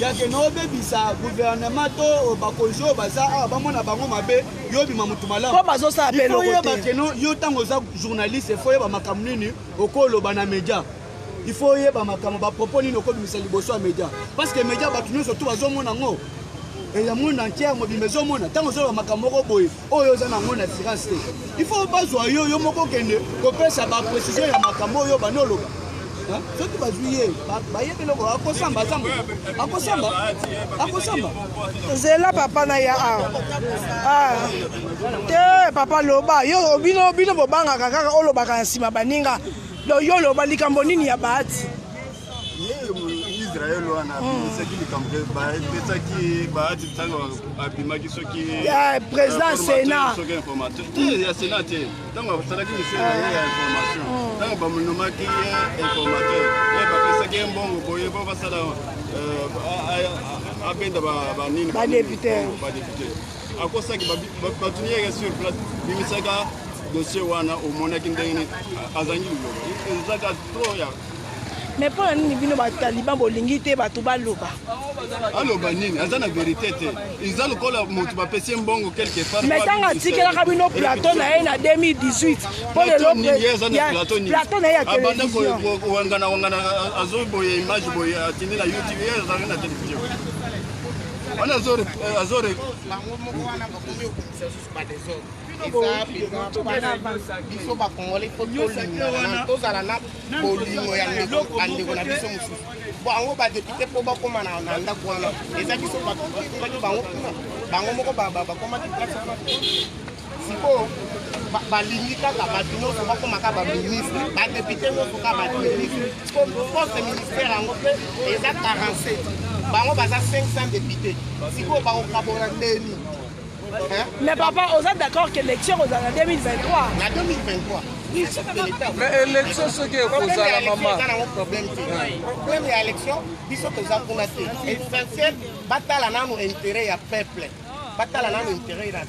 yake no bebisa gouvernement to bakonzi oyo baza awa bamona bango mabe yobima motu malamu po bazosala pe eloko te keno yo ntango oza journaliste ifo oyeba makambo nini okoloba na média ifo oyeba makambo bapropos nini okobimisa liboso ya média parce que média bato nyonso to bazomona ngo ya monde entière mobima ezomona ntango ozoloba makambo moko boye oyo oza nango na assurance te ifo bazwa yo moko kende kopesa baprécision ya makambo oyo banoloba soki bazwi ye bayebi eloko akosamba zela papa na ya awa te papa loba yo bino bobangaka kaka olobaka na nsima baninga yo loba likambo nini ya bahati Israel wana apesaki likambo bapesaki bahati ntango abimaki soki président sénat soki informateur te ya sénat te ntango asalaki misele na ye ya information ntango bamonomaki ye informateur ye bapesaki ye mbongo boye po basala abenda banini badepute akosaki batuni yeke sur place bimisaka dossier wana omonaki ndenge nini azangi liloba ezaka tro ya mais mpona nini bino bataliban bolingi te bato baloba aloba nini aza na vérité te eza lokola moto bapesi mbongo quelque part mais ntango atikelaka bino plateau na ye na 2018 mpo lelo plateau na ye ya télévision wangana azoboye image boye atindi na youtube ye azalaki na télévision wana azore biso bakongole fo tozala na bolingo ya bandeko na biso mosusu bo yango badepute mpo bakóma na ndako wana eza biso baki bango kuna bango moko bakomaki place wana sikoyo balingi kaka bato nyonso bakomaka baministre badepute nyonso kaka baministre poste ministère yango mpe eza 47 bango baza 500 député sikoyo bakokabona ndeni. Mais papa, vous êtes d'accord que l'élection aux en 2023? En 2023. Oui, chef de l'État. Mais l'élection, c'est que vous avez la maman. Problème de l'élection, ils sont aux abonnés. Essentiel, bataille à nos intérêts à peuple. Bataille à nos intérêts à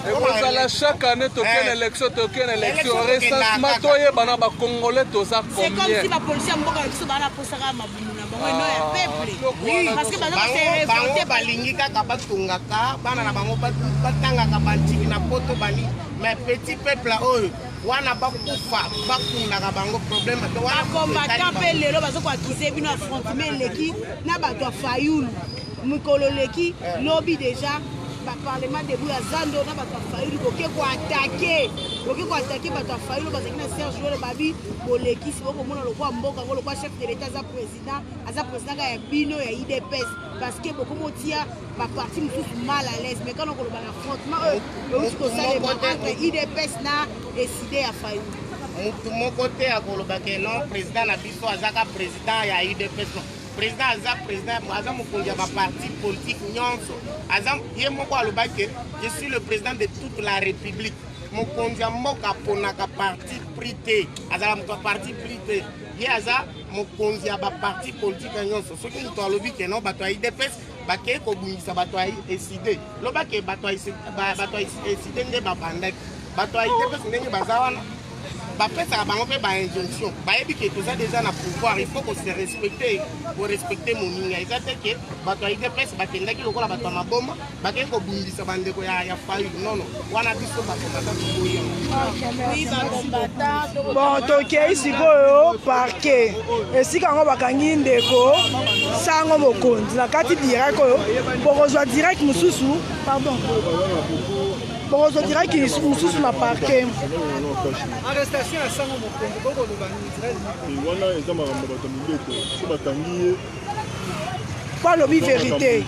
et vous allez chaque année toquer une élection, récemment, toyé bana ba Congolais toza combien? C'est comme si la police a mboka biso bana posaka mabumuna bango no ya peuple. Oui, parce que bana c'est révolté balingi kaka batungaka bana na bango batangaka bantiki na poto bani mais petit peuple oyo wana bakufa bakundaka bango problème to wana combattant pe lelo bazoko accuser bino affrontement leki na bato fayulu mikolo leki lobby déjà parlement debout ya zando na bato afayulu boke koatake bato afayulu bazalaki na Serge Joel babi bolekisi bokomona lokwa mboka ngo lokwa chef de l'état aza président ya bino ya IDPS parce que bokomotia baparti mosusu mal à l'aise mais kana koloba na affrontement euti kosalema entre IDPS na eside ya fayulu motu moko te akolobake non président na biso azaka président ya IDPS président aza président aza mokonzi ya baparti politique nyonso aza ye moko alobaki je suis le président de toute la république mokonzi ya mboka aponaka parti pris te azala moto ya parti pris te ye aza mokonzi ya baparti politique nyonso soki moto alobi ke non bato ya IDPS bakei kobungisa bato ya eside lobaki bato ya eside nde babandaki bato ya IDPS ndenge baza wana bapesaka bango mpe bainjonction bayebi ke toza déjà na pouvoir il faut que se respecte korespecte moninga eza te ke bato ya IDPS bakendaki lokola bato ya maboma bakei kobundisa bandeko ya fayulu nono wana biso bakombata toboya bon tokei sikoyo parke esika yango bakangi ndeko sango mokonzi na kati direct oyo bokozwa direct mosusu pardon bokozwa direct mosusu na parke arrestation ya sango mokonzi bokoloba nini wana eza makambo bato mibeko so bakangi ye pas lobby vérité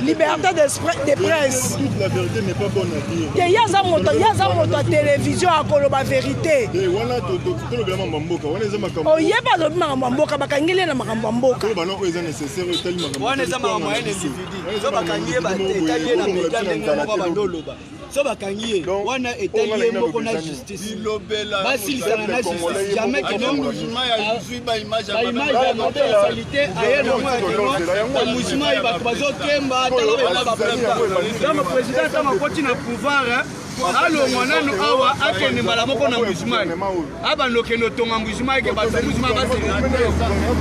liberté de presse la vérité n'est pas bonne à dire te yaza moto télévision akoloba vérité wana tolobela makambo mboka wana eza makambo oyeba lobi makambo mboka bakangeli na makambo mboka tolobana oyo eza nécessaire etali makambo wana eza makambo ya individu so bakangi ye batetali ye na media ndenge moko bandoloba so bakangi ye wana etali ye moko na justice basilisana na justice jamais que non musulman ya zui ba image ya mabe ya salite aye longo ya keno musulman ye bato bazokemba tala bela bapremba donc président ntango akoti na pouvoir alongwa nano awa akende mbala moko na musulman abanda okende otonga musulman eke bato musulman baselete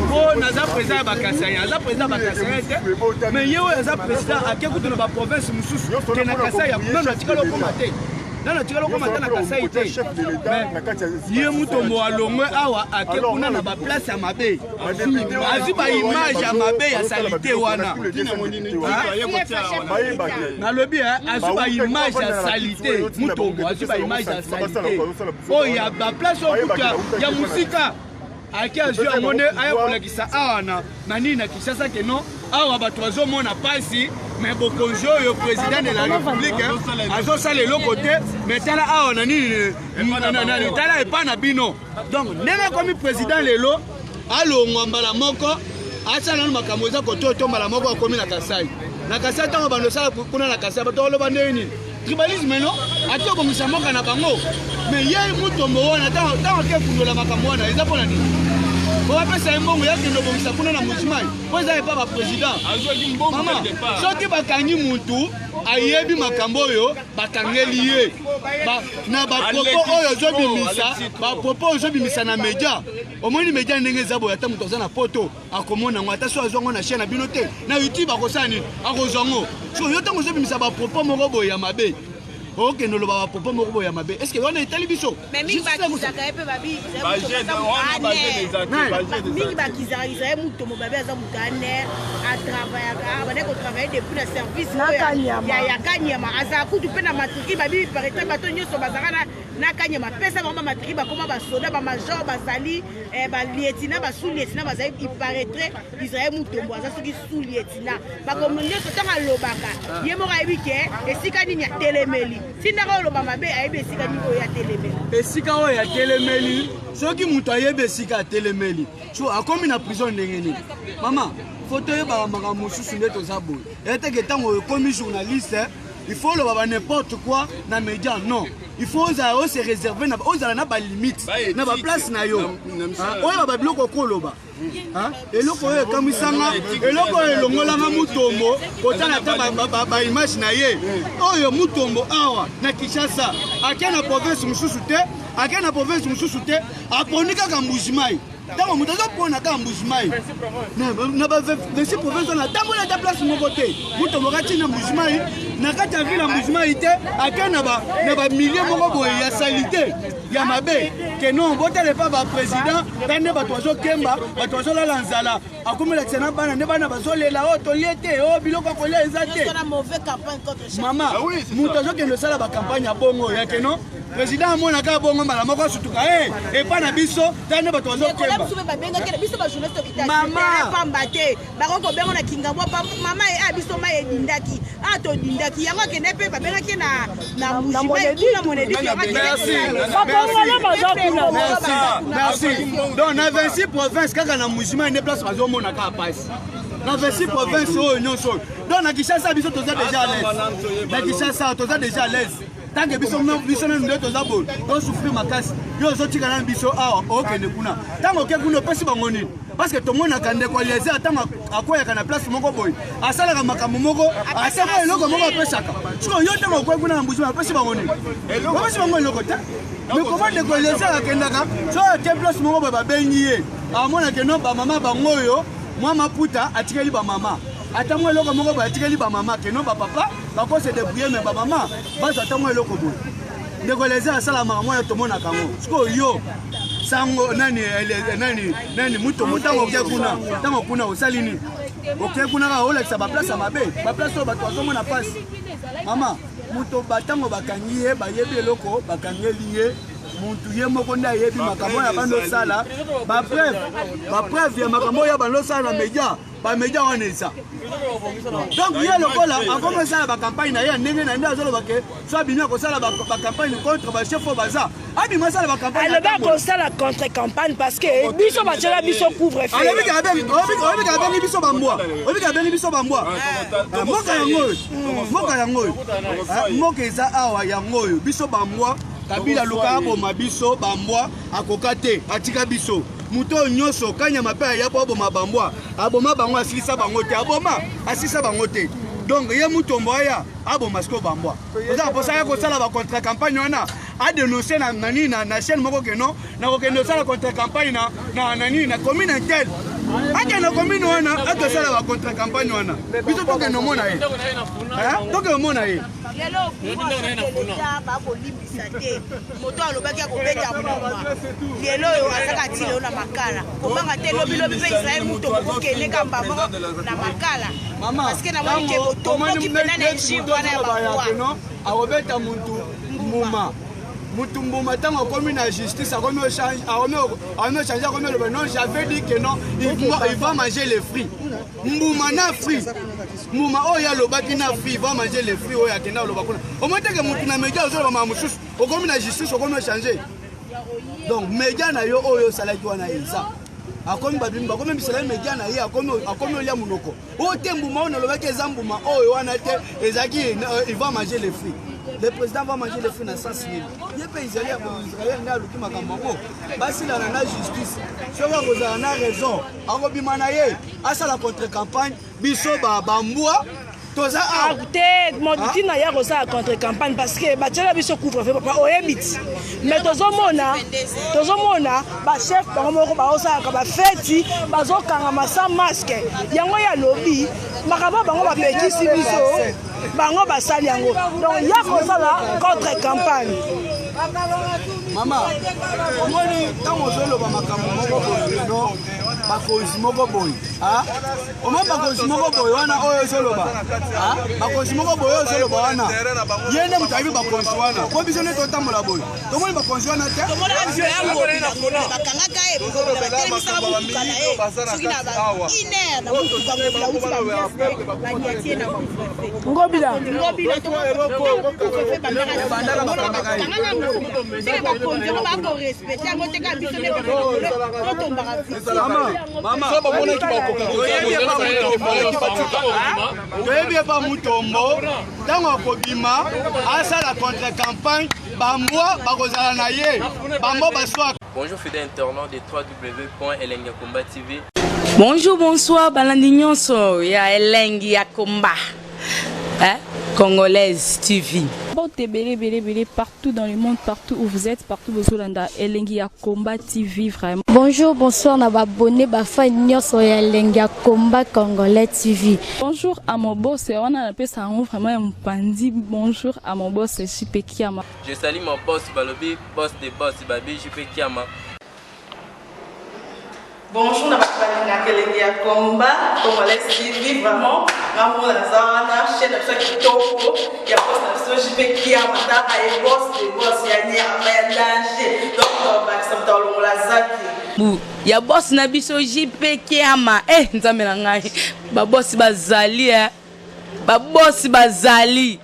mpo naza président ya bakasaya aza président ya bakasaya te mais ye oyo aza président ake kutu na baprovince mosusu ke na kasaya nano atikala okoma te nano atikala okoma te na kasai te ye mutombo alongwe awa ake kuna na baplace ya mabe azwi baimage ya mabe ya salite wana nalobi azwi baimage ya salite mutombo azwi baimage ya salite oyo ya baplace oyo kutu ya musika ake azwi yango nde aya kolakisa awa na nini na Kinshasa ke non awa bato bazomona pasi mais bokonzi oyo président de la république azosala eloko te mais tala awa na nini tala epa na bino donc ndenge akomi président lelo alongwa mbala moko asala nano makambo eza koto mbala moko akomi na Kasai ntango bando osala kuna na Kasai bato oloba ndenge nini tribalisme no ati obongisa mboka na bango mais ye mutombo wana ntango akefundola makambo wana eza mpona nini bapesa ye mbongo yakende obongisa kuna na musulmani mpo eza epa baprésident mama soki bakangi mutu ayebi makambo oyo bakangeli ye na bapropo oyo ozobimisa na media omoni media ndenge eza boye ata moto aza na poto akomona yango ata so azwango na chaîne na bino te na youtube akosala nini akozwango so yo ntango ozobimisa bapropo moko boye ya mabe ok no lo ba popo moko ya mabe est-ce que on est tali biso mais mingi bakizaka pe babi mingi bakizaka Israël muto mobabe aza muto aner a travailler bane ko travailler depuis le service ya kanyama aza kutu pe na matriki babi parete bato nyonso bazaka na kanyama pesa mama matriki bakoma ba soda ba major bazali ba lieutenant ba sous lieutenant bazali il paraîtrait Israël muto aza soki sous lieutenant bakomo nyonso tanga lobaka ye moko ayebi ke esika nini ya telemeli sindaka oloba mabe ayebi esika nini oyo ya telemeli esika oyo ya telemeli soki mutu ayebi esika ya telemeli so akomi na prison ndenge nini mama foto oyebaka makambo mosusu nde toza boye eteke ntango okomi journaliste il faut oloba n'importe quoi na média non il faut ozala se réserver ozala na balimite na baplace na yo oyeba babiloko koloba eloko oyo ekamisanga eloko oyo elongolanga mutombo kotala ata baimage na ye oyo mutombo awa na Kinshasa ake na province mosusu te aponi kaka mbujimai ntango moto azopona kaka mbujimai na bavesi province wana ntango ata place moko te mutombo kati na mbujimai na kati ya ville ya mbujimai te ake na bamilie moko boye ya salite ya mabe ke non botelepa baprésident ta nde bato bazokemba bato bazolala nzala akomelakisa na bana nde bana bazolela o tolie te o biloko kolia eza te mama moto azokende osala bakampagne ya bongo yake non président amonaka bongo mbala moko asutuka epa na biso ta nde bato bazokemba pamba te bakokobengo na kingambo mama biso ma edindaki todindaki yango akende mpe babengaki na monedi merci donc na 26 province kaka na musulman nde place bazomonaka pasi na 26 province oyo nyonso donc na Kinshasa biso toza déjà à l'aise na Kinshasa toza déjà à l'aise tant que biso nanu nde toza boye tosouffrir makasi yo ozotika nanu biso awa okende kuna ntango oke kuna opesi bango nini parce que tomonaka ndeko aliaze atango akweyaka na place moko boye asalaka makambo moko asaka eloko moko apesaka siko yo ntango okwe kuna na mbujima apesi bango nini opesi bango eloko te mais comment ndeko aliaze akendaka so ate place moko boye babengi ye amonake no bamama bango oyo mwa maputa atikeli bamama ata mwa eloko moko boye atikeli bamama keno bapapa bakose debrouiller me bamama bazwa ata mwa eloko boye ndeko aliaze asalamaka mwana tomonaka ngo siko yo sango nani mutombo ntango kuna osali nini oke kuna kaka olakisa baplace ya mabe baplace oyo bato bazomona pasi mama moto batango bakangi ye bayebi eloko bakangeli ye muntu ye moko nde ayebi makambo oyo abandi osala bapreuve ya makambo oyo abandi osala na media bamedia wana eza donc ye lokola akomi osala bakampagne na ye ndenge na nde azoloba ke so abimi akosala bakampagne contre bachef oyo baza abimi osala bakampagne aloba kosala contre campagne parce que biso batiela biso couvre feu oyebika abengi biso bambwa oyebika abengi biso bambwa mboka yango oyo mboka eza awa yango oyo biso bambwa Kabila luka aboma biso bambwa akoka te atika biso muto nyonso kanyama pe ya po aboma bambwa aboma bango asilisa bango te aboma asisa bango te donc ye mutombo aya aboma siko bambwa oza posa ya kosala ba contre campagne wana a dénoncer na nani na chaîne moko keno na kokende osala contre campagne na nani na commune intel ake na commune wana atosala ba contre campagne wana biso tokende omona ye tokende omona ye lelo leta bakolimbisa te moto alobaki akobeta mbuma lelo oyo azaka ti lelo na makala kobanga te lobilobi mpe Israel muto mokokende kamba moko na makala parceke namoni ke botomboki mpena na egime wana ya bakwa akobeta muntu mbuma mutu mbuma ntango akomi na justice akomi ochange akomi oloba non j'avais dit que non il va manger les fruits mbuma na fruits mbuma oyo alobaki na fruits il va manger les fruits oyo akenda oloba kuna omoteke mutu na media ozoloba mama mosusu okomi na justice okomi ochange donc media na yo oyo osalaki wana eza akomi babimi bakomi bisala media na ye akomi olia munoko oyo te mbuma oyo nalobaki eza mbuma oyo wana te ezalaki il va manger les fruits. Le président va manger les fruits dans 100 000. Il y a des Israéliens qui ont makambo. Basi la nana justice. Si vous avez raison, Arobimanaye, à ça la contre-campagne, biso ba bambwa, toza te ntina ya kosala contre campagne parce que batiela biso couvre-feu papa oyebi ti mais tozomona bachef bango moko baosalaka bafeti bazokangama sa masque yango ya lobi makambo bango bapekisi biso bango basali yango donc ya kosala contre campagne. Mama, omoni ntango ozoloba makambo moko boye no bakonzi moko boye omoni bakonzi moko boye wana oyo ozoloba bakonzi moko boye oyo ozoloba wana ye nde moto ayebi bakonzi wana po biso nde totambola boye tomoni bakonzi wana te ngobila toyebi epa mutombo ntango akobima asala contre campagne bambwa bakozala na ye bambo baswaka. Bonjour fidèles internautes de www.elengiakomba TV. Bonjour, bonsoir, balandi nyonso ya Elengi ya Komba. Congolaise TV. Partout dans le monde, partout où vous êtes, partout où vous êtes, Elengi ya Komba TV vraiment. Bonjour, bonsoir, na abonné bafa nyonso ya Elengi ya Komba Congolais TV. Bonjour à mon boss, on a appelé ça vraiment un pandi. Bonjour à mon boss, JP Kiama. Je salue mon boss Balobi, boss des boss Babi, JP Kiama. Bonjour, na Elengi ya Komba Congolais TV vraiment. Maman la zana, chaîne de ça qui topo, ya boss na JP Kiama, ta ay boss des boss ya ni a danger. Donc ba ça tolo la zaki. Ya boss na biso JP Kiama nzambe na ngai ba boss bazali ba boss bazali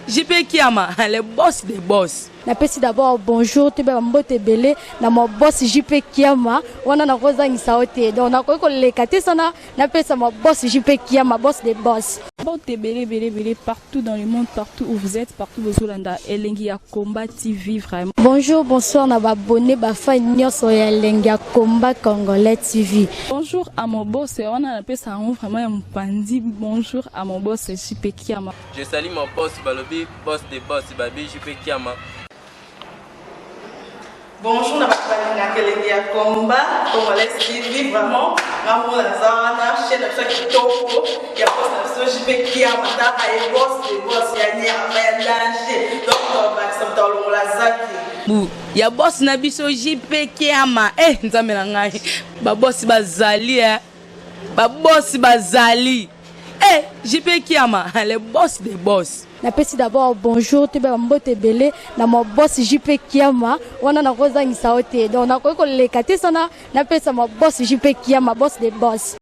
JP Kiama le boss des boss. Napesi d'abord bonjour te ba mbote belé na mo boss JP Kiama wana na kozangisa ote donc na ko lekate sana napesa mo boss JP Kiama boss des boss. Partout dans le monde, partout où vous êtes, partout où vous êtes, Elengi ya Komba TV vraiment. Bonjour, bonsoir, na abonné bafa nyonso ya Elengi ya Komba Congolais TV. Bonjour à mon boss, on a appelé ça vraiment un pandi. Bonjour à mon boss JP Kiama. Je salue mon boss Balobi, boss des boss Babi, JP Kiama. Bonjour, na Elengi ya Komba Congolais TV vraiment. Maman la zana, chaîne de ça qui topo, ya boss na JP Kiama, ta ay boss des boss ya ni a danger. Donc ba ça tolo la zaki. Ya boss na biso JP Kiama nzambe na ngai ba boss bazali ba boss bazali JP Kiama le boss des boss. Napesi d'abord bonjour te ba mbote belé na mo boss JP Kiama wana na kozangisa ote donc na ko lekate sana napesa mo boss JP Kiama boss des boss.